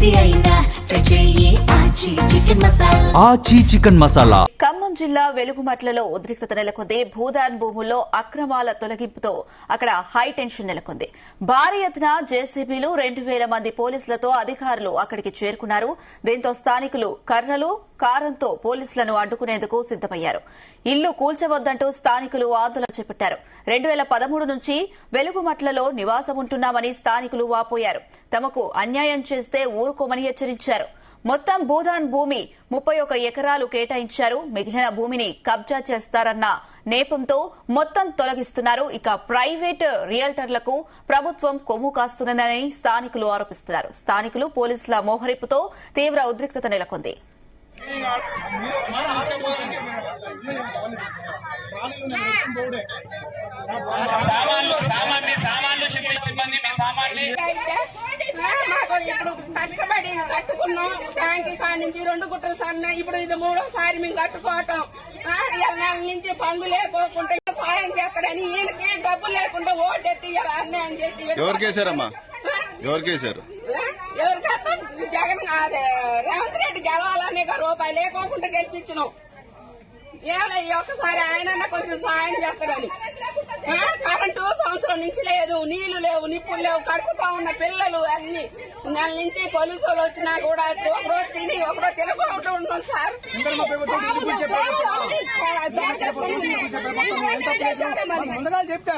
ఏది అయినా ట్రై చెయ్యి ఆచి చికెన్ మసాలా. ఆచి చికెన్ మసాలా. ఖమ్మం జిల్లా వెలుగుమట్లలో ఉద్రిక్తత నెలకొంది. భూదాన్ భూముల్లో అక్రమాల తొలగింపుతో అక్కడ హై టెన్షన్ నెలకొంది. భారీ ఎత్తున జేసీబీలు 2000 మంది పోలీసులతో అధికారులు అక్కడికి చేరుకున్నారు. దీంతో స్థానికులు కర్రలు కారంతో పోలీసులను అడ్డుకునేందుకు సిద్దమయ్యారు. ఇల్లు కూల్చవద్దంటూ స్థానికులు ఆందోళన చేపట్టారు. 2013 నుంచి వెలుగుమట్లలో నివాసముంటున్నామని స్థానికులు వాపోయారు. తమకు అన్యాయం చేస్తే ఊరుకోమని హెచ్చరించారు. మొత్తం భూదాన్ భూమి 31 ఎకరాలు కేటాయించారు. మిగిలిన భూమిని కబ్జా చేస్తారన్న నేపంతో మొత్తం తొలగిస్తున్నారు. ఇక ప్రైవేట్ రియల్టర్లకు ప్రభుత్వం కొమ్ము కాస్తున్నదని స్థానికులు ఆరోపిస్తున్నారు. స్థానికులు పోలీసుల మోహరింపుతో తీవ్ర ఉద్రిక్తత నెలకొంది. ఇప్పుడు కష్టపడి కట్టుకున్నాం. ట్యాంక్ కాడి నుంచి 2 గుట్టలు సన్న, ఇప్పుడు ఇది 3వ సారి మేము కట్టుకోవటం. నెల నుంచి పనులు లేకోకుండా సాయం చేస్తారని ఈయనకి డబ్బు లేకుండా ఓటెత్తి అన్యాయం చేసి ఎవరికేసారమ్మా? ఎవరికేసారు? ఎవరికైతే జగన్ రేవంత్ రెడ్డి గెలవాలనే రూపాయి లేకోకుండా గెలిపించినాం. ఏమైనా ఒక్కసారి ఆయన కొంచెం సాయం చేస్తాడని. కరెంటు సంవత్సరం నుంచి లేదు, నీళ్లు లేవు, నిప్పులు లేవు, కడుపుతా ఉన్న పిల్లలు అన్ని నెల నుంచి పోలీసు వాళ్ళు వచ్చినా కూడా ఒకరోజు తిని ఒకరోజు తినకుండా ఉన్నాం సార్. ముందుగా చెప్తే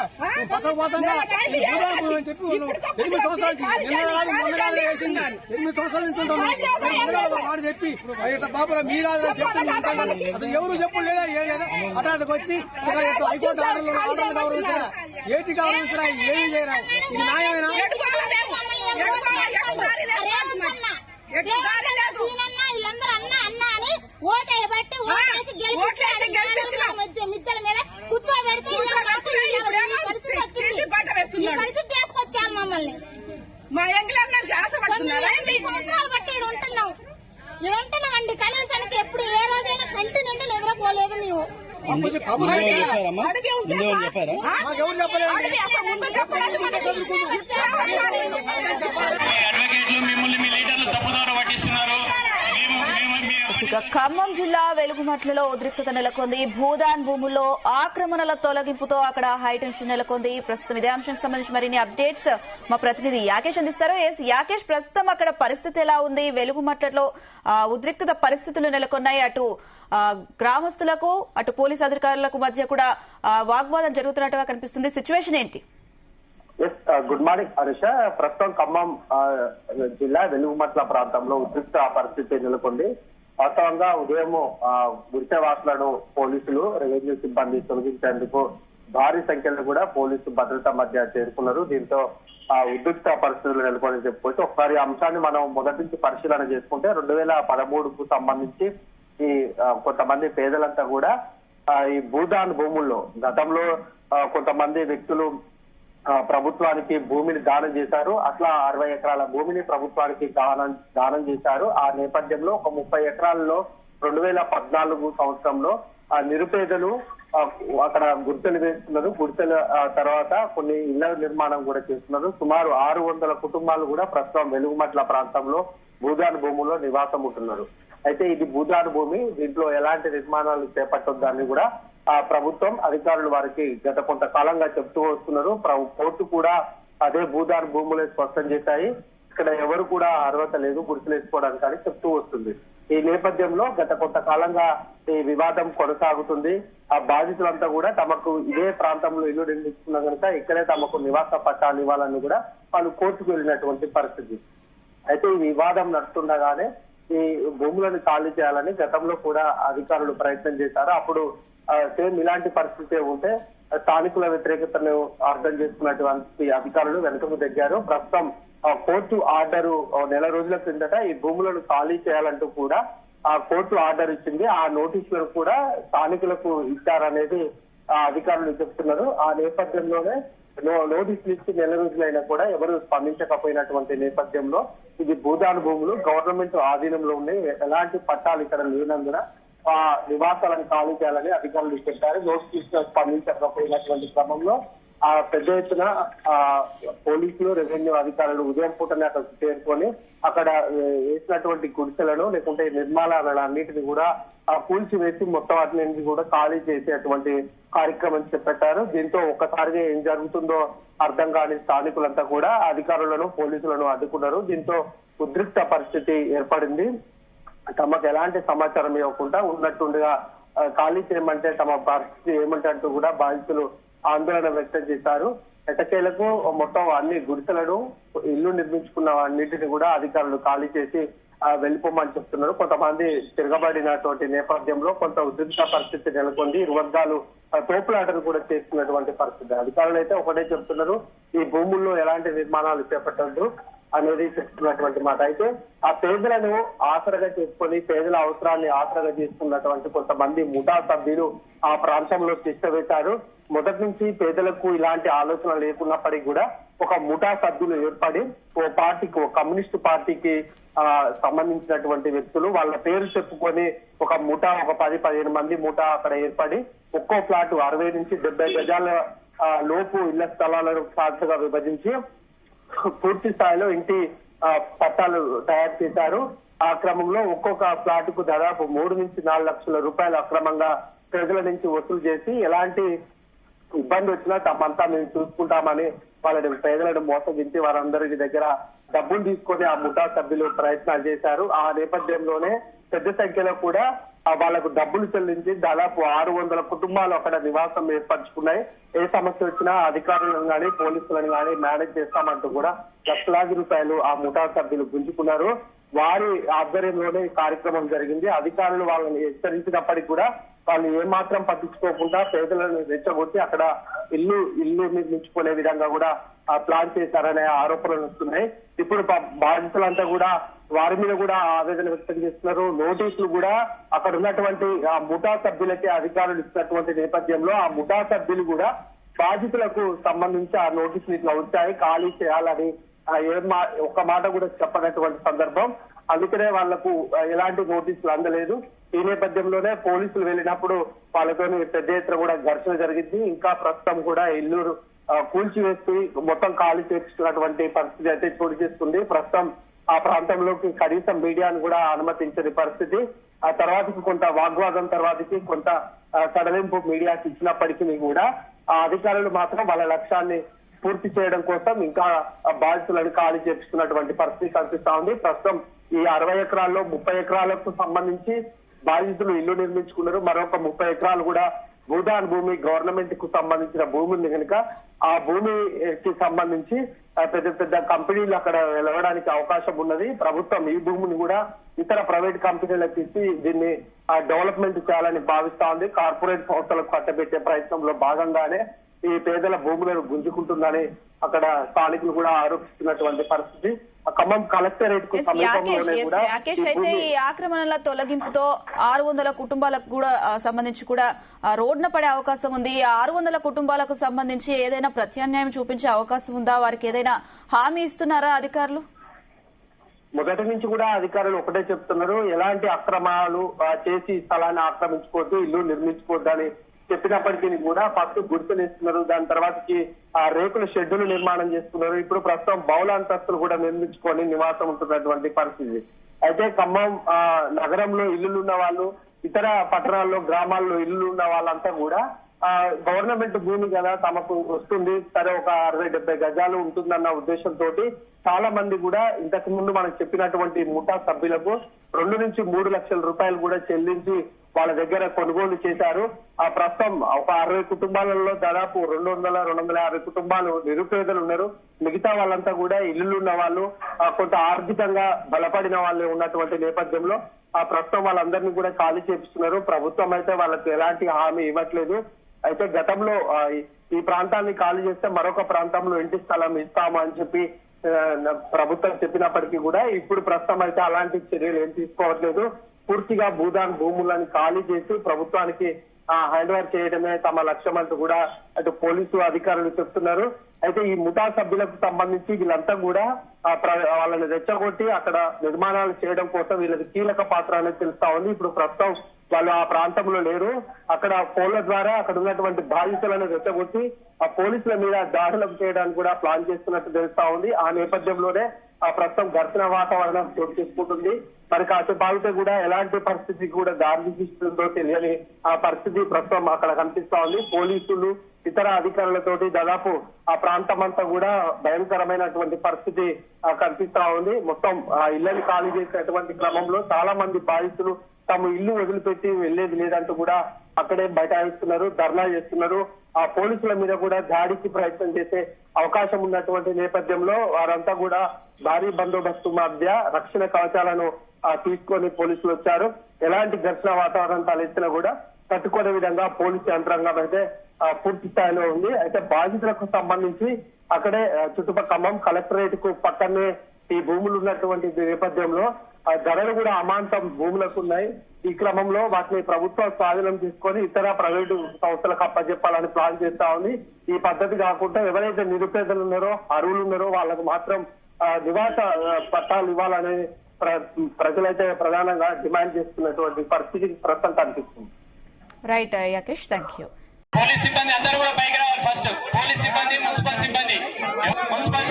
వాడు చెప్పి బాబు మీరు అసలు ఎవరు చెప్పు లేదా ఏం లేదా హఠాత్తుకు వచ్చి హైకోర్టు ఆర్డర్లు గౌరవించారా, ఏటి గౌరవించరా, ఏమి చేయరా? ఇది న్యాయమేనా? మిద్దల మీద కూర్చోబెడితే తీసుకొచ్చాను మమ్మల్ని. మా సంవత్సరాలు బట్టి ఉంటున్నాం ఉంటున్నామండి. కనీసానికి ఎప్పుడు ఏ రోజైనా కంటి నిండి నిద్రపోలేదు మేము. ఖమ్మం జిల్లా వెలుగుమట్లలో ఉద్రిక్తత నెలకొంది. భూదాన్ భూముల్లో ఆక్రమణల తొలగింపుతో అక్కడ హైటెన్షన్ నెలకొంది. ప్రస్తుతం ఇదే అంశానికి సంబంధించి మరిన్ని అప్డేట్స్ మా ప్రతినిధి యాకేష్ అందిస్తారు. యాకేష్, ప్రస్తుతం అక్కడ పరిస్థితి ఎలా ఉంది? వెలుగుమట్లలో ఉద్రిక్తత పరిస్థితులు నెలకొన్నాయి. అటు గ్రామస్తులకు అటు పోలీసు అధికారులకు మధ్య కూడా వాగ్వాదం జరుగుతున్నట్టుగా కనిపిస్తుంది. సిచ్యువేషన్ ఏంటి? Good morning Anusha. ప్రస్తుతం ఖమ్మం జిల్లా వెలుగుమట్ల ప్రాంతంలో ఉద్రిక్త పరిస్థితి నెలకొంది. వాస్తవంగా ఉదయం గుడిసెవాసులను పోలీసులు రెవెన్యూ సిబ్బంది తొలగించేందుకు భారీ సంఖ్యలో కూడా పోలీసు భద్రత మధ్య చేరుకున్నారు. దీంతో ఉద్రిక్త పరిస్థితులు నెలకొని చెప్పుకోవచ్చు. ఒకసారి అంశాన్ని మనం మొదటి నుంచి పరిశీలన చేసుకుంటే 2013కు సంబంధించి ఈ కొంతమంది పేదలంతా కూడా ఈ భూదాన్ భూముల్లో గతంలో కొంతమంది వ్యక్తులు ప్రభుత్వానికి భూమిని దానం చేశారు. అట్లా 60 ఎకరాల భూమిని ప్రభుత్వానికి దానం చేశారు. ఆ నేపథ్యంలో ఒక 30 ఎకరాల్లో 2014 సంవత్సరంలో నిరుపేదలు అక్కడ గుడిసెలు వేస్తున్నారు. గుడిసెల తర్వాత కొన్ని ఇళ్ల నిర్మాణం కూడా చేస్తున్నారు. సుమారు 600 కుటుంబాలు కూడా ప్రస్తుతం వెలుగుమట్ల ప్రాంతంలో భూదాన్ భూముల్లో నివాసం ఉంటున్నారు. అయితే ఇది భూదాన్ భూమి, దీంట్లో ఎలాంటి నిర్మాణాలు చేపట్టొద్దని కూడా ప్రభుత్వం అధికారులు వారికి గత కొంతకాలంగా చెప్తూ వస్తున్నారు. కోర్టు కూడా అదే భూదాన్ భూములే స్పష్టం చేశాయి. ఇక్కడ ఎవరు కూడా అర్హత లేదు గుడిసెలు వేసుకోవడానికి అని చెప్తూ వస్తుంది. ఈ నేపథ్యంలో గత కొంతకాలంగా ఈ వివాదం కొనసాగుతుంది. ఆ బాధితులంతా కూడా తమకు ఇదే ప్రాంతంలో ఇల్లు నిర్మించుకున్న కనుక ఇక్కడే తమకు నివాస పట్టాలు ఇవ్వాలని కూడా వాళ్ళు కోర్టుకు వెళ్ళినటువంటి పరిస్థితి. అయితే ఈ వివాదం నడుస్తుండగానే ఈ భూములను ఖాళీ చేయాలని గతంలో కూడా అధికారులు ప్రయత్నం చేశారు. అప్పుడు సేమ్ ఇలాంటి పరిస్థితి ఉంటే స్థానికుల వ్యతిరేకతను అర్థం చేసుకున్నటువంటి అధికారులు వెనుకకు దగ్గారు. ప్రస్తుతం కోర్టు ఆర్డరు నెల రోజుల క్రిందట ఈ భూములను ఖాళీ చేయాలంటూ కూడా ఆ కోర్టు ఆర్డర్ ఇచ్చింది. ఆ నోటీసులను కూడా స్థానికులకు ఇచ్చారనేది అధికారులు చెప్తున్నారు. ఆ నేపథ్యంలోనే నోటీసులు ఇచ్చి నెల రోజులైనా కూడా ఎవరు స్పందించకపోయినటువంటి నేపథ్యంలో ఇది భూదాన్ భూములు గవర్నమెంట్ ఆధీనంలో ఉన్నాయి, ఎలాంటి పట్టాలు ఇక్కడ లేనందున నివాసాలను ఖాళీ చేయాలని అధికారులు చెప్పారు. నోటీసులు స్పందించకపోయినటువంటి క్రమంలో ఆ పెద్ద ఎత్తున పోలీసులు రెవెన్యూ అధికారులు ఉదయం పూటనే అక్కడికి చేరుకొని అక్కడ వేసినటువంటి గుడిసెలను లేకుంటే నిర్మాణాలన్నింటినీ కూడా కూల్చివేసి మొత్తం వాటిని కూడా ఖాళీ చేసేటువంటి కార్యక్రమం చేపట్టారు. దీంతో ఒక్కసారిగా ఏం జరుగుతుందో అర్థం కాని స్థానికులంతా కూడా అధికారులను పోలీసులను అడ్డుకున్నారు. దీంతో ఉద్రిక్త పరిస్థితి ఏర్పడింది. తమకు ఎలాంటి సమాచారం ఇవ్వకుండా ఉన్నట్టుండగా ఖాళీ చేయమంటే తమ పరిస్థితి ఏమంటూ కూడా బాధితులు ఆందోళన వ్యక్తం చేశారు. ఎట్టకేలకు మొత్తం అన్ని గుడిసెలను ఇల్లు నిర్మించుకున్న అన్నింటినీ కూడా అధికారులు ఖాళీ చేసి వెళ్ళిపోమని చెప్తున్నారు. కొంతమంది తిరగబడినటువంటి నేపథ్యంలో కొంత ఉద్రిక్త పరిస్థితి నెలకొంది. ఇరు వర్గాలు తోపులాటలు కూడా చేస్తున్నటువంటి పరిస్థితి. అధికారులు అయితే ఒకటే చెప్తున్నారు, ఈ భూముల్లో ఎలాంటి నిర్మాణాలు చేపట్టద్దు అనేది చెప్తున్నటువంటి మాట. అయితే ఆ పేదలను ఆసరగా చేసుకొని పేదల అవసరాన్ని ఆసరగా చేసుకున్నటువంటి కొంతమంది ముఠా సభ్యులు ఆ ప్రాంతంలో తిష్టవేశారు. మొదటి నుంచి పేదలకు ఇలాంటి ఆలోచన లేకున్నప్పటికీ కూడా ఒక ముఠా సభ్యులు ఏర్పడి ఓ కమ్యూనిస్టు పార్టీకి సంబంధించినటువంటి వ్యక్తులు వాళ్ళ పేరు చెప్పుకొని ఒక ముఠా ఒక 10-15 మంది ముఠా అక్కడ ఏర్పడి ఒక్కో ఫ్లాట్ 60 నుంచి 70 గజాల లోపు ఇళ్ల స్థలాలను ఫ్లాట్లుగా విభజించి పూర్తి స్థాయిలో ఇంటి పట్టాలు తయారు చేశారు. ఆ క్రమంలో ఒక్కొక్క ఫ్లాట్ కు దాదాపు 3 నుంచి 4 లక్షల రూపాయలు అక్రమంగా ప్రజల నుంచి వసూలు చేసి ఎలాంటి ఇబ్బంది వచ్చినా తమంతా మేము చూసుకుంటామని వాళ్ళని పేదలను మోసగించి వారందరి దగ్గర డబ్బులు తీసుకొని ఆ ముఠా సభ్యులు ప్రయత్నాలు చేశారు. ఆ నేపథ్యంలోనే పెద్ద సంఖ్యలో కూడా వాళ్లకు డబ్బులు చెల్లించి దాదాపు 600 కుటుంబాలు అక్కడ నివాసం ఏర్పరచుకున్నాయి. ఏ సమస్య వచ్చినా అధికారులను కానీ పోలీసులను కానీ మేనేజ్ చేస్తామంటూ కూడా లక్షలాది రూపాయలు ఆ ముఠా సభ్యులు గుంజుకున్నారు. వారి ఆధ్వర్యంలోనే ఈ కార్యక్రమం జరిగింది. అధికారులు వాళ్ళని హెచ్చరించినప్పటికీ కూడా వాళ్ళు ఏమాత్రం పట్టించుకోకుండా పేదలను రెచ్చగొట్టి అక్కడ ఇల్లు నిర్మించుకునే విధంగా కూడా ప్లాన్ చేశారనే ఆరోపణలు వస్తున్నాయి. ఇప్పుడు బాధితులంతా కూడా వారి మీద కూడా ఆవేదన వ్యక్తం చేస్తున్నారు. నోటీసులు కూడా అక్కడ ఉన్నటువంటి ఆ ముఠా సభ్యులకే అధికారులు ఇచ్చినటువంటి నేపథ్యంలో ఆ ముఠా సభ్యులు కూడా బాధితులకు సంబంధించి ఆ నోటీసులు ఇట్లా వచ్చాయి ఖాళీ చేయాలని ఒక్క మాట కూడా చెప్పనటువంటి సందర్భం. అందుకనే వాళ్లకు ఎలాంటి నోటీసులు అందలేదు. ఈ నేపథ్యంలోనే పోలీసులు వెళ్ళినప్పుడు వాళ్ళతో పెద్ద ఎత్తున కూడా ఘర్షణ జరిగింది. ఇంకా ప్రస్తుతం కూడా ఇల్లు కూల్చివేసి మొత్తం ఖాళీ చేస్తున్నటువంటి పరిస్థితి అయితే చోటు చేసుకుంది. ప్రస్తుతం ఆ ప్రాంతంలోకి కనీసం మీడియాను కూడా అనుమతించని పరిస్థితి. ఆ తర్వాతకి కొంత వాగ్వాదం తర్వాతకి కొంత సడలింపు మీడియాకి ఇచ్చినప్పటికీ కూడా ఆ అధికారులు మాత్రం వాళ్ళ లక్ష్యాన్ని పూర్తి చేయడం కోసం ఇంకా బాధితులను ఖాళీ చేపిస్తున్నటువంటి పరిస్థితి కనిపిస్తా ఉంది. ప్రస్తుతం ఈ 60 ఎకరాల్లో 30 ఎకరాలకు సంబంధించి బాధితులు ఇల్లు నిర్మించుకున్నారు. మరొక 30 ఎకరాలు కూడా భూదాన్ భూమి గవర్నమెంట్ కు సంబంధించిన భూమి ఉంది కనుక ఆ భూమికి సంబంధించి పెద్ద పెద్ద కంపెనీలు అక్కడ వెళ్ళడానికి అవకాశం ఉన్నది. ప్రభుత్వం ఈ భూమిని కూడా ఇతర ప్రైవేట్ కంపెనీలకు ఇచ్చి దీన్ని డెవలప్మెంట్ చేయాలని భావిస్తా ఉంది. కార్పొరేట్ సంస్థలకు కట్టబెట్టే ప్రయత్నంలో భాగంగానే ఈ పేదల భూములను గుంజుకుంటుందని అక్కడ స్థానికులు కూడా ఆరోపిస్తున్నటువంటి పరిస్థితి. ఖమ్మం కలెక్టరేట్ కు రాకేష్ అయితే ఈ ఆక్రమణల తొలగింపుతో 600 కుటుంబాలకు కూడా సంబంధించి కూడా రోడ్డున పడే అవకాశం ఉంది. 600 కుటుంబాలకు సంబంధించి ఏదైనా ప్రత్యామ్నాయం చూపించే అవకాశం ఉందా? వారికి ఏదైనా హామీ ఇస్తున్నారా అధికారులు? మొదటి నుంచి కూడా అధికారులు ఒకటే చెప్తున్నారు, ఎలాంటి అక్రమాలు చేసి స్థలాన్ని ఆక్రమించుకోవద్దు, ఇల్లు నిర్మించుకోవద్దు అని చెప్పినప్పటికీ కూడా ఫస్ట్ గుర్తులు ఇస్తున్నారు. దాని తర్వాతకి ఆ రేకుల షెడ్డులు నిర్మాణం చేస్తున్నారు. ఇప్పుడు ప్రస్తుతం బౌల అంతస్తులు కూడా నిర్మించుకొని నివాసం ఉంటున్నటువంటి పరిస్థితి. అయితే ఖమ్మం నగరంలో ఇల్లులు ఉన్న వాళ్ళు, ఇతర పట్టణాల్లో గ్రామాల్లో ఇల్లులు ఉన్న వాళ్ళంతా కూడా గవర్నమెంట్ భూమి కదా తమకు వస్తుంది, సరే ఒక 60-70 గజాలు ఉంటుందన్న ఉద్దేశంతో చాలా మంది కూడా ఇంతకు ముందు మనకు చెప్పినటువంటి ముఠా సభ్యులకు 2 నుంచి 3 లక్షల రూపాయలు కూడా చెల్లించి వాళ్ళ దగ్గర కొనుగోలు చేశారు. ఆ ప్రస్తుతం ఒక 60 కుటుంబాలలో దాదాపు 200-250 కుటుంబాలు నిరుపేదలు ఉన్నారు. మిగతా వాళ్ళంతా కూడా ఇల్లులు ఉన్న వాళ్ళు, కొంత ఆర్థికంగా బలపడిన వాళ్ళు ఉన్నటువంటి నేపథ్యంలో ఆ ప్రస్తుతం వాళ్ళందరినీ కూడా ఖాళీ చేపిస్తున్నారు. ప్రభుత్వం అయితే వాళ్ళకి ఎలాంటి హామీ ఇవ్వట్లేదు. అయితే గతంలో ఈ ప్రాంతాన్ని ఖాళీ చేస్తే మరొక ప్రాంతంలో ఇంటి స్థలం ఇస్తాము అని చెప్పి ప్రభుత్వం చెప్పినప్పటికీ కూడా ఇప్పుడు ప్రస్తుతం అయితే అలాంటి చర్యలు ఏం తీసుకోవట్లేదు. పూర్తిగా భూదాన్ భూములను ఖాళీ చేసి ప్రభుత్వానికి హ్యాండ్ ఓవర్ చేయడమే తమ లక్ష్యం అంటూ కూడా అటు పోలీసు అధికారులు చెప్తున్నారు. అయితే ఈ ముఠా సభ్యులకు సంబంధించి వీళ్ళంతా కూడా వాళ్ళని రెచ్చగొట్టి అక్కడ నిర్మాణాలు చేయడం కోసం వీళ్ళకి కీలక పాత్ర అనేది తెలుస్తా ఉంది. ఇప్పుడు ప్రస్తుతం వాళ్ళు ఆ ప్రాంతంలో లేరు. అక్కడ ఫోన్ల ద్వారా అక్కడ ఉన్నటువంటి బాధితులను రెచ్చగొట్టి ఆ పోలీసుల మీద దాడులకు చేయడానికి కూడా ప్లాన్ చేస్తున్నట్టు తెలుస్తా ఉంది. ఆ నేపథ్యంలోనే ప్రస్తుతం ఘర్షణ వాతావరణం చోటు చేసుకుంటుంది. మరి కాసేపు ఆగితే కూడా ఎలాంటి పరిస్థితికి కూడా దారి తీస్తుందో తెలియని ఆ పరిస్థితి ప్రస్తుతం అక్కడ కనిపిస్తా ఉంది. పోలీసులు ఇతర అధికారులతోటి దాదాపు ఆ ప్రాంతం అంతా కూడా భయంకరమైనటువంటి పరిస్థితి కనిపిస్తా ఉంది. మొత్తం ఆ ఇళ్లను ఖాళీ చేసేటువంటి క్రమంలో చాలా మంది బాధితులు తమ ఇల్లు వదిలిపెట్టి వెళ్లేది లేదంటూ కూడా అక్కడే బైఠాయిస్తున్నారు, ధర్నా చేస్తున్నారు. ఆ పోలీసుల మీద కూడా దాడికి ప్రయత్నం చేసే అవకాశం ఉన్నటువంటి నేపథ్యంలో వారంతా కూడా భారీ బందోబస్తు మధ్య రక్షణ కవచాలను తీసుకొని పోలీసులు వచ్చారు. ఎలాంటి ఘర్షణ వాతావరణం తలెత్తినా కూడా తట్టుకునే విధంగా పోలీసు యంత్రాంగం అయితే పూర్తి స్థాయిలో ఉంది. అయితే బాధితులకు సంబంధించి అక్కడే చుట్టుపక్కల ఖమ్మం కలెక్టరేట్ కు పక్కనే ఈ భూములు ఉన్నటువంటి నేపథ్యంలో ఆ ధరలు కూడా అమాంతం భూములకు ఉన్నాయి. ఈ క్రమంలో వాటిని ప్రభుత్వం స్వాధీనం తీసుకొని ఇతర ప్రైవేటు సంస్థలకు అప్పచెప్పాలని ప్లాన్ చేస్తా ఉంది. ఈ పద్ధతి కాకుండా ఎవరైతే నిరుపేదలు ఉన్నారో అర్హులు ఉన్నారో వాళ్ళకు మాత్రం నివాస పట్టాలు ఇవ్వాలని ప్రజలైతే ప్రధానంగా డిమాండ్ చేస్తున్నటువంటి పరిస్థితి ప్రస్తుతం కనిపిస్తుంది. Right Yakesh, thank you. Police సిబ్బంది అందరూ కూడా పైకి రావాలి. ఫస్ట్ పోలీస్ సిబ్బంది, మున్సిపల్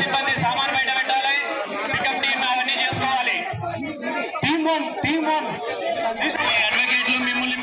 సిబ్బంది సామాన్ బయట పెట్టాలి. పికప్ టీమ్ అవన్నీ చేసుకోవాలి. Team one